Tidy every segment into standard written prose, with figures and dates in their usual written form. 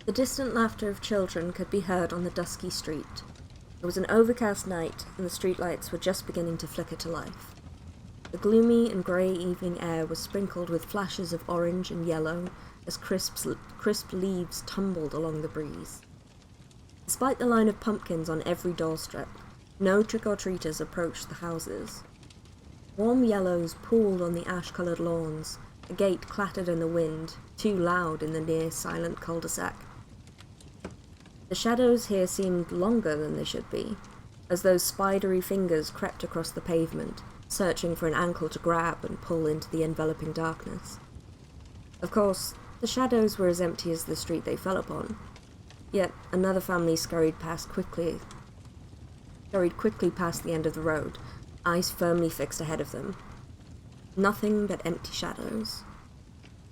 The distant laughter of children could be heard on the dusky street. It was an overcast night, and the streetlights were just beginning to flicker to life. The gloomy and grey evening air was sprinkled with flashes of orange and yellow as crisp leaves tumbled along the breeze. Despite the line of pumpkins on every doorstep, no trick-or-treaters approached the houses. Warm yellows pooled on the ash-coloured lawns. A gate clattered in the wind, too loud in the near-silent cul-de-sac. The shadows here seemed longer than they should be, as though spidery fingers crept across the pavement, searching for an ankle to grab and pull into the enveloping darkness. Of course, the shadows were as empty as the street they fell upon, yet another family scurried quickly past the end of the road, eyes firmly fixed ahead of them. Nothing but empty shadows.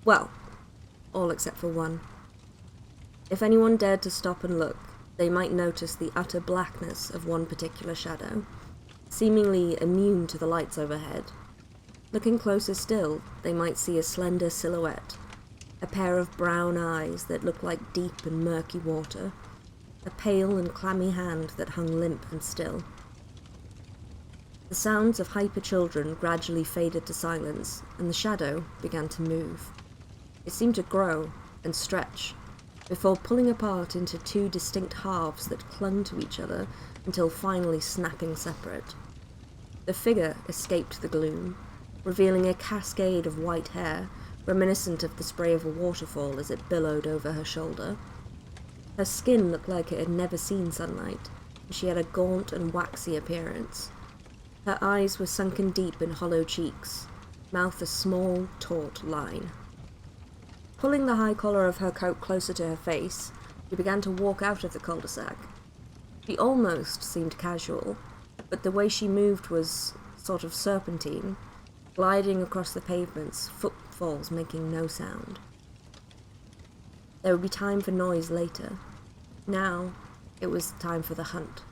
Well, all except for one. If anyone dared to stop and look, they might notice the utter blackness of one particular shadow, seemingly immune to the lights overhead. Looking closer still, they might see a slender silhouette, a pair of brown eyes that looked like deep and murky water, a pale and clammy hand that hung limp and still. The sounds of hyper children gradually faded to silence, and the shadow began to move. It seemed to grow and stretch, before pulling apart into two distinct halves that clung to each other until finally snapping separate. The figure escaped the gloom, revealing a cascade of white hair, reminiscent of the spray of a waterfall as it billowed over her shoulder. Her skin looked like it had never seen sunlight, and she had a gaunt and waxy appearance. Her eyes were sunken deep in hollow cheeks, mouth a small, taut line. Pulling the high collar of her coat closer to her face, she began to walk out of the cul-de-sac. She almost seemed casual, but the way she moved was sort of serpentine, gliding across the pavements, footfalls making no sound. There would be time for noise later. Now, it was time for the hunt.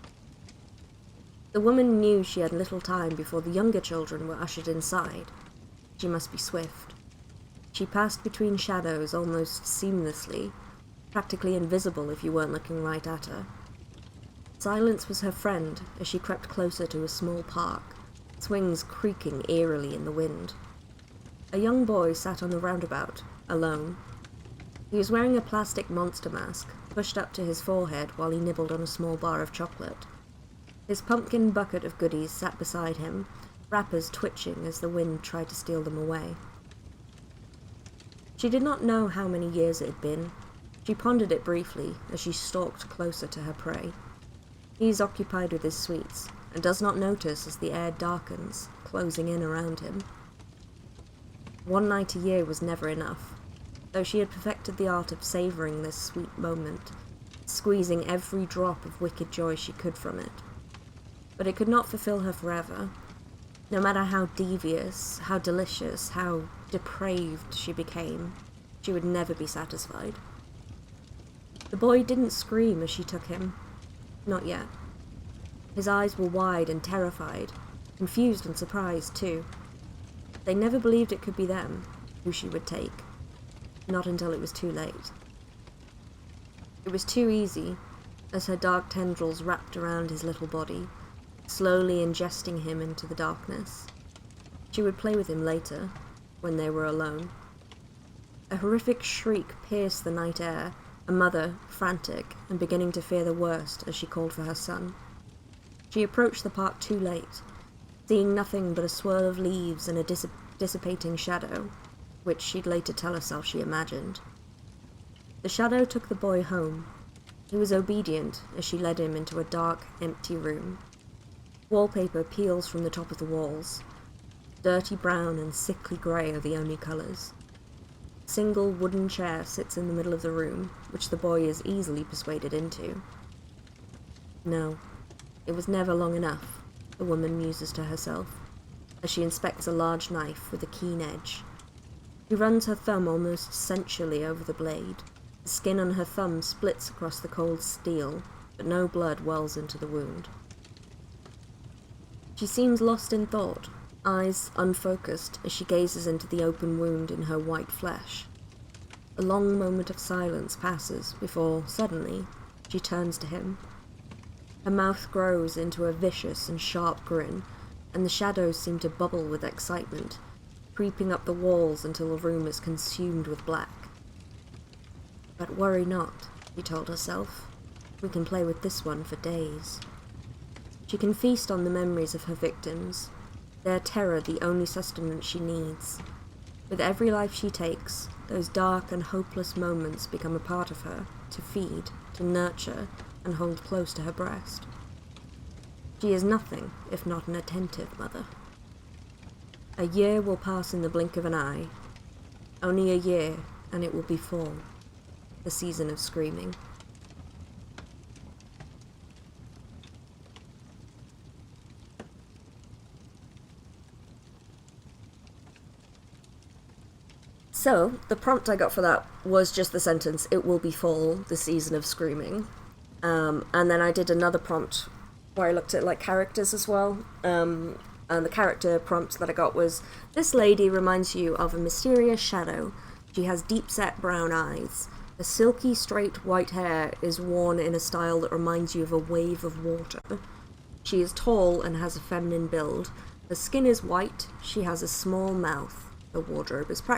The woman knew she had little time before the younger children were ushered inside. She must be swift. She passed between shadows almost seamlessly, practically invisible if you weren't looking right at her. Silence was her friend as she crept closer to a small park, swings creaking eerily in the wind. A young boy sat on the roundabout, alone. He was wearing a plastic monster mask, pushed up to his forehead while he nibbled on a small bar of chocolate. His pumpkin bucket of goodies sat beside him, wrappers twitching as the wind tried to steal them away. She did not know how many years it had been. She pondered it briefly as she stalked closer to her prey. He is occupied with his sweets, and does not notice as the air darkens, closing in around him. One night a year was never enough, though she had perfected the art of savouring this sweet moment, squeezing every drop of wicked joy she could from it. But it could not fulfill her forever. No matter how devious, how delicious, how depraved she became, she would never be satisfied. The boy didn't scream as she took him. Not yet. His eyes were wide and terrified, confused and surprised too. They never believed it could be them, who she would take. Not until it was too late. It was too easy, as her dark tendrils wrapped around his little body, slowly ingesting him into the darkness. She would play with him later, when they were alone. A horrific shriek pierced the night air, a mother, frantic and beginning to fear the worst as she called for her son. She approached the park too late, seeing nothing but a swirl of leaves and a dissipating shadow, which she'd later tell herself she imagined. The shadow took the boy home. He was obedient as she led him into a dark, empty room. Wallpaper peels from the top of the walls. Dirty brown and sickly grey are the only colours. A single wooden chair sits in the middle of the room, which the boy is easily persuaded into. No, it was never long enough, the woman muses to herself, as she inspects a large knife with a keen edge. She runs her thumb almost sensually over the blade. The skin on her thumb splits across the cold steel, but no blood wells into the wound. She seems lost in thought, eyes unfocused as she gazes into the open wound in her white flesh. A long moment of silence passes before, suddenly, she turns to him. Her mouth grows into a vicious and sharp grin, and the shadows seem to bubble with excitement, creeping up the walls until the room is consumed with black. But worry not, she told herself. We can play with this one for days. She can feast on the memories of her victims, their terror the only sustenance she needs. With every life she takes, those dark and hopeless moments become a part of her, to feed, to nurture, and hold close to her breast. She is nothing if not an attentive mother. A year will pass in the blink of an eye. Only a year, and it will be fall, the season of screaming. So, the prompt I got for that was just the sentence, "It will be fall, the season of screaming." And then I did another prompt where I looked at like characters as well. And the character prompt that I got was, "This lady reminds you of a mysterious shadow. She has deep-set brown eyes. Her silky, straight white hair is worn in a style that reminds you of a wave of water. She is tall and has a feminine build. Her skin is white. She has a small mouth. Her wardrobe is practical."